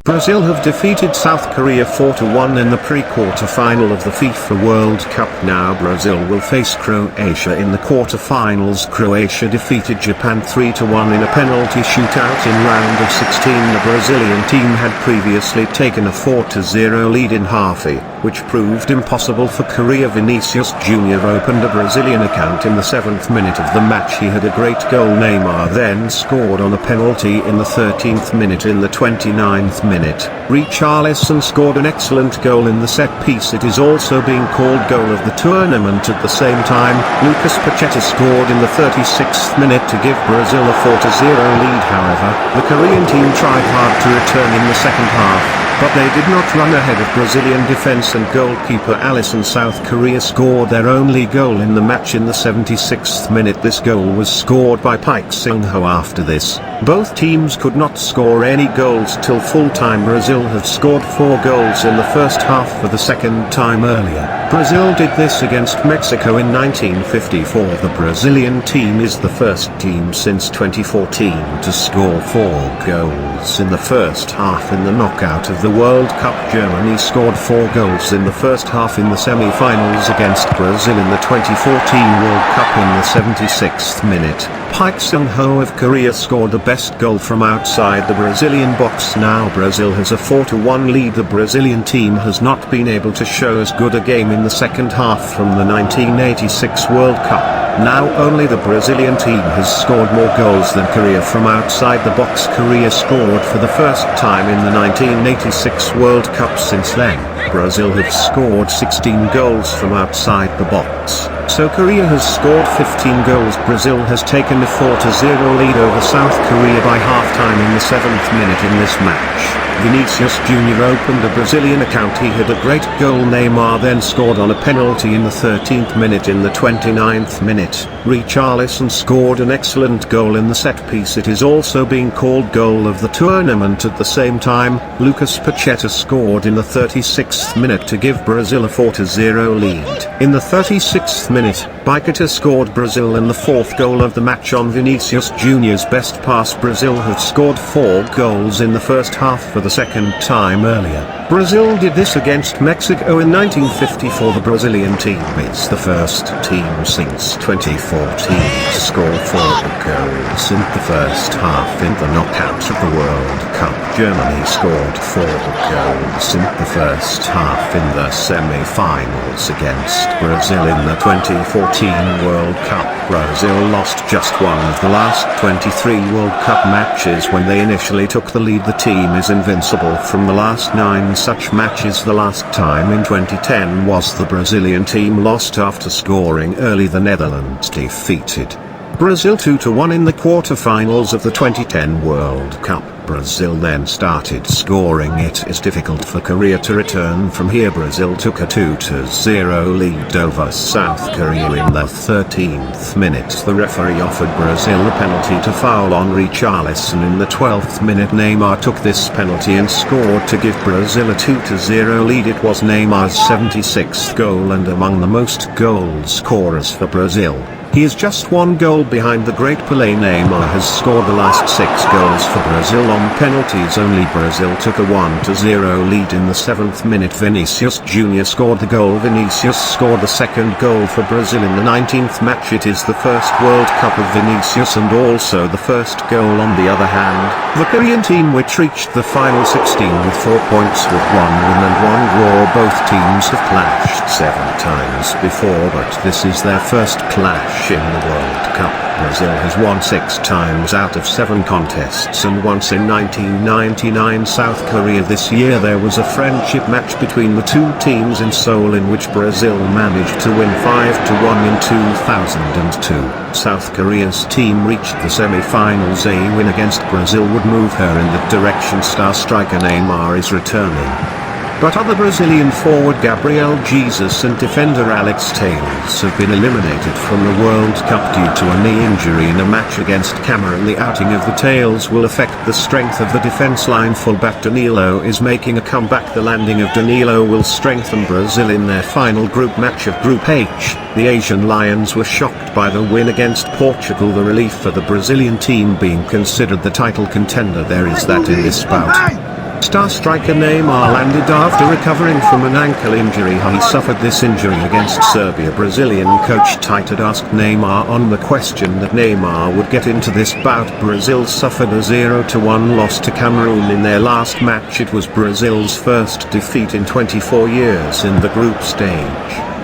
Brazil have defeated South Korea 4-1 in the pre-quarterfinal of the FIFA World Cup. Now Brazil will face Croatia in the quarterfinals. Croatia defeated Japan 3-1 in a penalty shootout in round of 16. The Brazilian team had previously taken a 4-0 lead in Haafi, which proved impossible for Korea. Vinicius Jr opened a Brazilian account in the 7th minute of the match. He had a great goal. Neymar then scored on a penalty in the 13th minute. In the 29th minute, Recharlison scored an excellent goal in the set piece. It is also being called goal of the tournament. At the same time, Pacetta scored in the 36th minute to give Brazil a 4-0 lead. However, the Korean team tried hard to return in the second half, but they did not run ahead of Brazilian defense and goalkeeper Alisson. South Korea scored their only goal in the match in the 76th minute. This goal was scored by Pacetta. After this, both teams could not score any goals till full time. Brazil have scored 4 goals in the first half for the second time. Earlier, Brazil did this against Mexico in 1954. The Brazilian team is the first team since 2014 to score 4 goals in the first half in the knockout of the World Cup. Germany scored 4 goals in the first half in the semi-finals against Brazil in the 2014 World Cup in the 76th minute. Pacetta of Korea scored the best goal from outside the Brazilian box. Now Brazil has a 4-1 lead. The Brazilian team has not been able to show as good a game in the second half from the 1986 World Cup. Now only the Brazilian team has scored more goals than Korea from outside the box. Korea scored for the first time in the 1986 World Cup. Since then, Brazil have scored 16 goals from outside the box. So Korea has scored 15 goals. Brazil has taken a 4-0 lead over South Korea by halftime in the 7th minute in this match. Vinicius Jr opened a Brazilian account. He had a great goal. Neymar then scored on a penalty in the 13th minute. In the 29th minute, Recharlison scored an excellent goal in the set piece. It is also being called goal of the tournament. At the same time, Pacetta scored in the 36th minute to give Brazil a 4-0 lead. In the 36th minute, Pacetta scored Brazil in the 4th goal of the match on Vinicius Jr.'s best pass. Brazil have scored 4 goals in the first half for the second time. Earlier, Brazil did this against Mexico in 1954. The Brazilian team is the first team since 2014 to score 4 goals in the first half in the knockout of the World Cup. Germany scored 4 goals in the first half in the semi-finals against Brazil in the 2014 World Cup. Brazil lost just one of the last 23 World Cup matches when they initially took the lead. The team is invincible from the last 9 such matches. The last time in 2010 was the Brazilian team lost after scoring early. The Netherlands defeated Brazil 2-1 in the quarterfinals of the 2010 World Cup. Brazil then started scoring. It is difficult for Korea to return from here. Brazil took a 2-0 lead over South Korea in the 13th minute. The referee offered Brazil a penalty to foul on Recharlison in the 12th minute. Neymar took this penalty and scored to give Brazil a 2-0 lead. It was Neymar's 76th goal and among the most goal scorers for Brazil. He is just 1 goal behind the great Pelé. Neymar has scored the last 6 goals for Brazil on penalties. Only Brazil took a 1-0 lead in the 7th minute. Vinicius Jr scored the goal. Vinicius scored the 2nd goal for Brazil in the 19th match. It is the first World Cup of Vinicius and also the first goal. On the other hand, the Korean team, which reached the final 16 with 4 points with 1 win and 1 draw. Both teams have clashed 7 times before, but this is their first clash in the World Cup. Brazil has won 6 times out of 7 contests and once in 1999. South Korea. This year there was a friendship match between the 2 teams in Seoul in which Brazil managed to win 5-1 in 2002. South Korea's team reached the semi-finals. A win against Brazil would move her in the direction star striker Neymar is returning. But other Brazilian forward Gabriel Jesus and defender Alex Telles have been eliminated from the World Cup due to a knee injury in a match against Cameroon. The outing of the Telles will affect the strength of the defense line. Fullback Danilo is making a comeback. The landing of Danilo will strengthen Brazil in their final group match of Group H. The Asian Lions were shocked by the win against Portugal. The relief for the Brazilian team being considered the title contender. There is that in this bout. Star striker Neymar landed after recovering from an ankle injury. He suffered this injury against Serbia. Brazilian coach Tite asked Neymar on the question that Neymar would get into this bout. Brazil suffered a 0-1 loss to Cameroon in their last match. It was Brazil's first defeat in 24 years in the group stage.